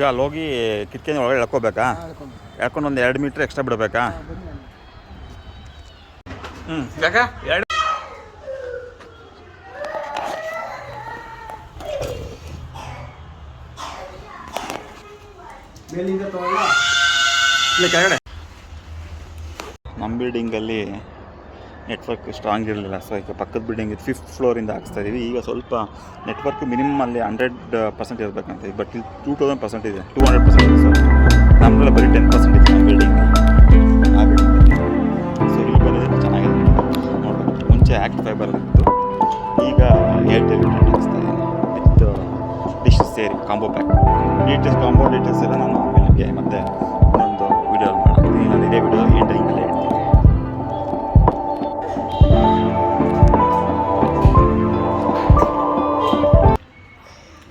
ಅಲ್ಲಿ ಹೋಗಿ ಕಿಟಕಿಯಿಂದ ಒಳಗಡೆ ಎಳ್ಕೋಬೇಕಾ? ಎಳ್ಕೊಂಡು ಒಂದು 2 ಮೀಟ್ರ್ ಎಕ್ಸ್ಟ್ರಾ ಬಿಡಬೇಕಾ? ಯಾಕೆ ಇಲ್ಲ ಕೆಳಗಡೆ ನಮ್ಮ ಬಿಲ್ಡಿಂಗಲ್ಲಿ ನೆಟ್ವರ್ಕ್ ಸ್ಟ್ರಾಂಗ್ ಇರಲಿಲ್ಲ. ಸೊ ಈಗ ಪಕ್ಕದ ಬಿಲ್ಡಿಂಗ್ 5th ಫ್ಲೋರಿಂದ ಹಾಕ್ಸ್ತಾ ಇದ್ದೀವಿ. ಈಗ ಸ್ವಲ್ಪ ನೆಟ್ವರ್ಕ್ ಮಿನಿಮಮ್ ಅಲ್ಲಿ 100% ಇರಬೇಕಂತ. ಬಟ್ ಇಲ್ಲಿ 2000% ಇದೆ, 200%. ಸೊ ನಮ್ಮದ್ರಲ್ಲಿ ಬರೀ 10% ಇದೆ ನಮ್ಮ ಬಿಲ್ಡಿಂಗಲ್ಲಿ, ಆ ಬಿಲ್ಡಿಂಗಲ್ಲಿ. ಸೊ ಇಲ್ಲಿ ಬಂದಿದೆ ಚೆನ್ನಾಗಿದೆ ನೋಡಬೇಕು. ಮುಂಚೆ ಆಕ್ಟ್ ಫೈಬರ್ ಇತ್ತು, ಈಗ ಏರ್ಟೆಲ್ ಹಾಕ್ಸ್ತಾ ಇದ್ದೀನಿ ವಿತ್ ಡಿಶಸ್ ಸೇರಿ ಕಾಂಬೋ ಪ್ಯಾಕ್. ಡೀಟೇಲ್ಸ್ ಎಲ್ಲ ನಾನು ನಿಮಗೆ ಮತ್ತೆ ಇನ್ನೊಂದು ವಿಡಿಯೋ ಮಾಡ್ತೀನಿ. ನಾನು ಇದೇ ವಿಡಿಯೋ ಎಂಡಿಂಗಲ್ಲೇ ಇಡ್ತೀನಿ.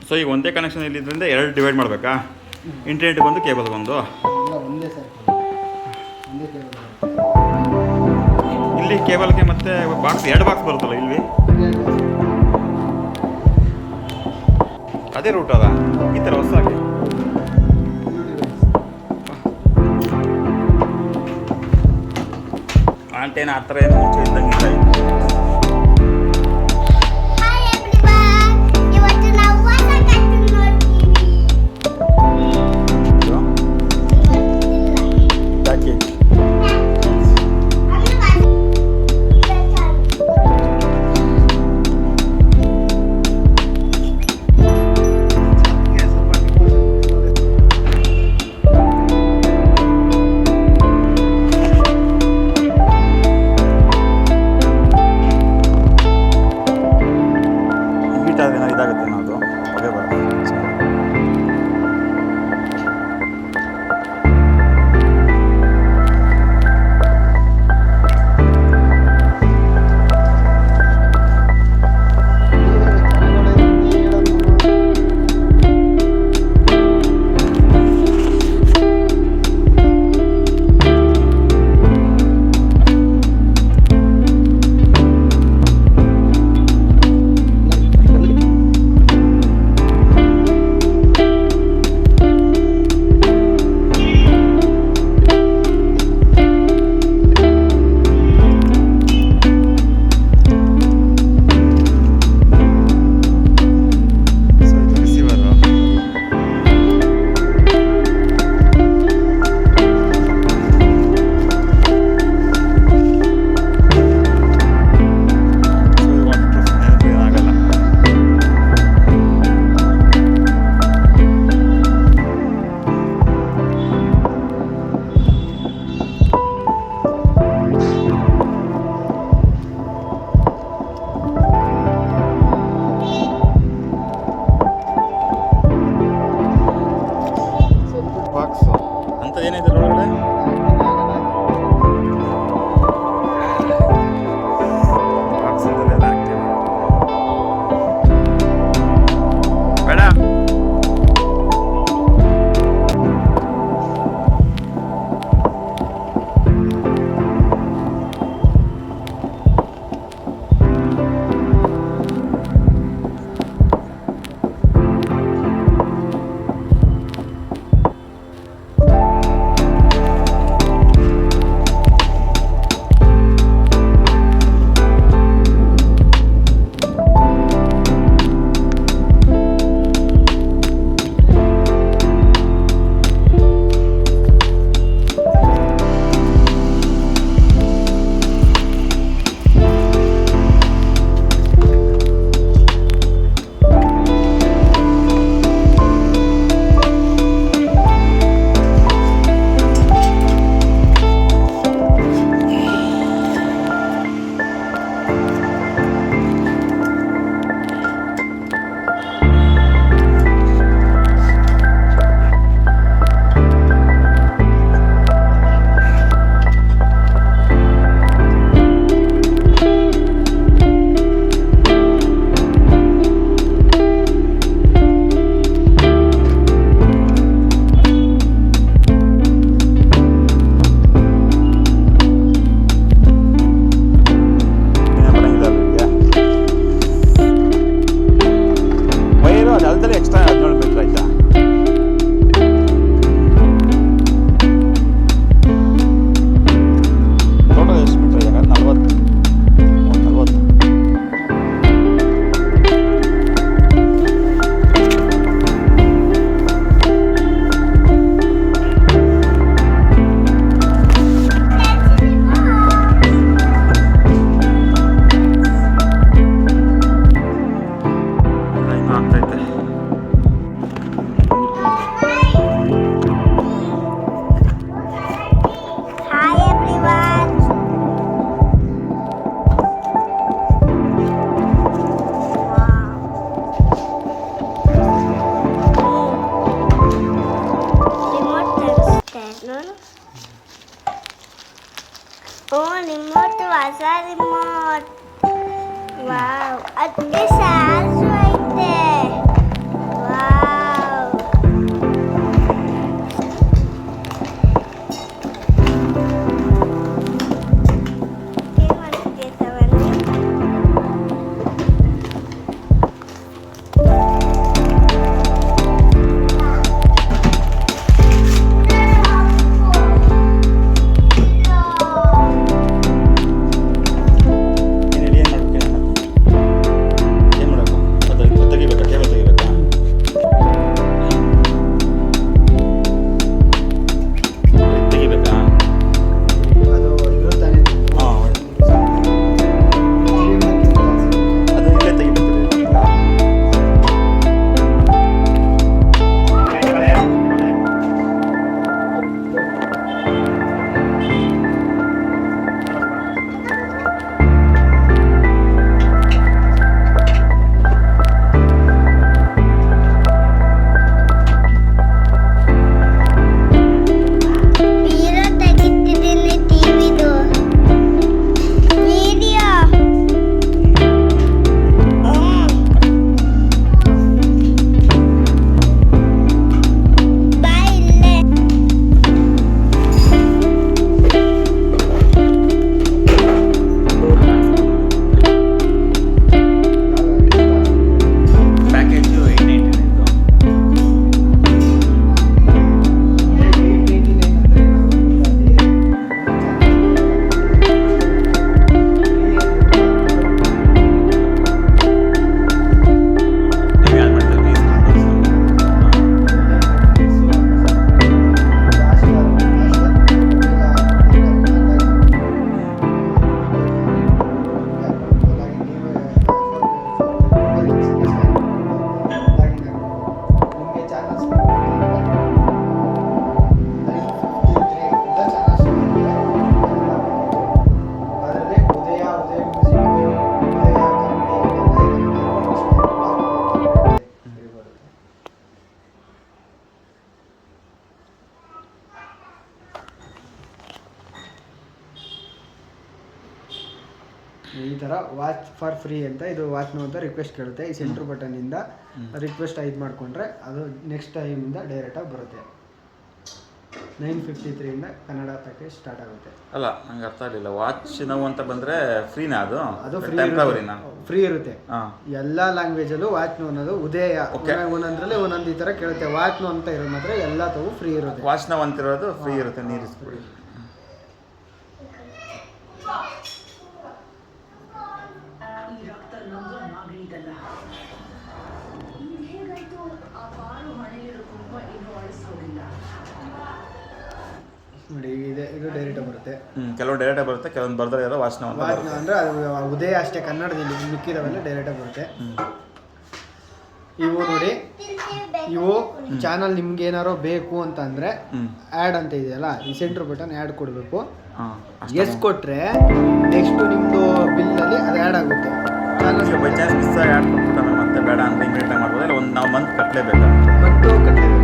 ಸೊ ಈಗ ಒಂದೇ ಕನೆಕ್ಷನ್ ಇಲ್ಲಿದ್ದರಿಂದ 2 ಡಿವೈಡ್ ಮಾಡಬೇಕಾ? ಇಂಟರ್ನೆಟ್ಗೆ ಒಂದು ಕೇಬಲ್ಗೆ ಒಂದು. ಇಲ್ಲಿ ಕೇಬಲ್ಗೆ ಮತ್ತೆ ಬಾಕ್ಸ್ 2 ಬಾಕ್ಸ್ ಬರುತ್ತಲ್ಲ ಇಲ್ಲಿ, ಅದೇ ರೂಟ್ ಅದ ಈ ಥರ ಹೊಸಾಗಿ. ಆಂಟೇನ ಆ ಥರ ಏನು ಮುಂಚೆ ಇದ್ದಂಗೆ ಇಲ್ಲ. ಇದಾಗುತ್ತೆ ಅನ್ನೋದು ಹೊಗೆ ಬರುತ್ತೆ. ಏನಿದೆ ಒಳಗಡೆ? ಬೇಡ ನೋಡು. ಓ ರಿಮೋಟ್ ಹೊಸ ರಿಮೋಟ್. ವಾವ್ ಅದಕ್ಕೆ ಸಾಸು ಐತೆ. ವಾವ್ ಏನು ಮಾಡ್ತಿದ್ದೆ ತವನಿ? ಈ ಥರ ವಾಚ್ ಫಾರ್ ಫ್ರೀ ಅಂತ ಇದು ವಾಚ್ನು ಅಂತ ರಿಕ್ವೆಸ್ಟ್ ಕೇಳುತ್ತೆ. ಈ ಸೆಂಟ್ರ್ ಬಟನಿಂದ ರಿಕ್ವೆಸ್ಟ್ ಇದು ಮಾಡಿಕೊಂಡ್ರೆ ಅದು ನೆಕ್ಸ್ಟ್ ಟೈಮಿಂದ ಡೈರೆಕ್ಟಾಗಿ ಬರುತ್ತೆ. 9:53 ಕನ್ನಡ ಪ್ಯಾಕೇಜ್ ಸ್ಟಾರ್ಟ್ ಆಗುತ್ತೆ. ಅಲ್ಲ ನಂಗೆ ಅರ್ಥ ಆಗಲಿಲ್ಲ. ವಾಚ್ ನಾವು ಅಂತ ಬಂದರೆ ಫ್ರೀನಾ? ಅದು ಫ್ರೀ ಇರುತ್ತೆ. ಎಲ್ಲ ಲ್ಯಾಂಗ್ವೇಜಲ್ಲೂ ವಾಚ್ ನೋ ಅನ್ನೋದು ಉದಯ ಒಂದೊಂದ್ರಲ್ಲಿ ಒಂದೊಂದು ಈ ಥರ ಕೇಳುತ್ತೆ. ವಾಚ್ ನೋ ಅಂತ ಇರೋ ಮಾತ್ರ ಎಲ್ಲ ತಗೋ ಫ್ರೀ ಇರುತ್ತೆ. ವಾಚ್ ನಾವು ಅಂತಿರೋದು ಫ್ರೀ ಇರುತ್ತೆ. ನೀರಿಸ್ಬಿಡಿ. ನೋಡಿ ಇದು ಡೈರೆಕ್ಟ್ ಬರುತ್ತೆ. ಕೆಲವು ಡೈರೆಕ್ಟ್ ಬರುತ್ತೆ, ಕೆಲವೊಂದು ಬರ್ತಾರೆ ಎಲ್ಲ ವಾಚ್ ನೋ ಅಂದರೆ ಅದು ಉದಯ ಅಷ್ಟೇ ಕನ್ನಡದಲ್ಲಿ, ಮಿಕ್ಕಿದವೆಲ್ಲ ಡೈರೆಕ್ಟಾಗಿ ಬರುತ್ತೆ. ಇವು ನೋಡಿ, ಇವು ಚಾನಲ್ ನಿಮ್ಗೆ ಏನಾರೋ ಬೇಕು ಅಂತ ಅಂದರೆ ಆ್ಯಡ್ ಅಂತ ಇದೆಯಲ್ಲ, ಈ ಸೆಂಟ್ರ್ ಬಟನ್ ಆ್ಯಡ್ ಕೊಡಬೇಕು. ಎಸ್ ಕೊಟ್ಟರೆ ನೆಕ್ಸ್ಟು ನಿಮ್ಮದು ಬಿಲ್ಲಲ್ಲಿ ಅದು ಆ್ಯಡ್ ಆಗುತ್ತೆ. ಚಾನಲ್ಗೆ ಬೈ ಚಾನ್ಸ್ ಮಿಸ್ ಆಗಿ ಆ್ಯಡ್ ಕೊಟ್ಬಿಟ್ಟು ಮತ್ತೆ ಬೇಡ ಅಂತ ಇಮಿಡಿಯೇಟಾಗಿ ಮಾಡ್ಬೋದು. ಇಲ್ಲ ಒಂದು ನಾವು ಮಂತ್ ಕಟ್ಟಲೇಬೇಕಾ? ಮಂತು ಕಟ್ಟಲೇಬೇಕು.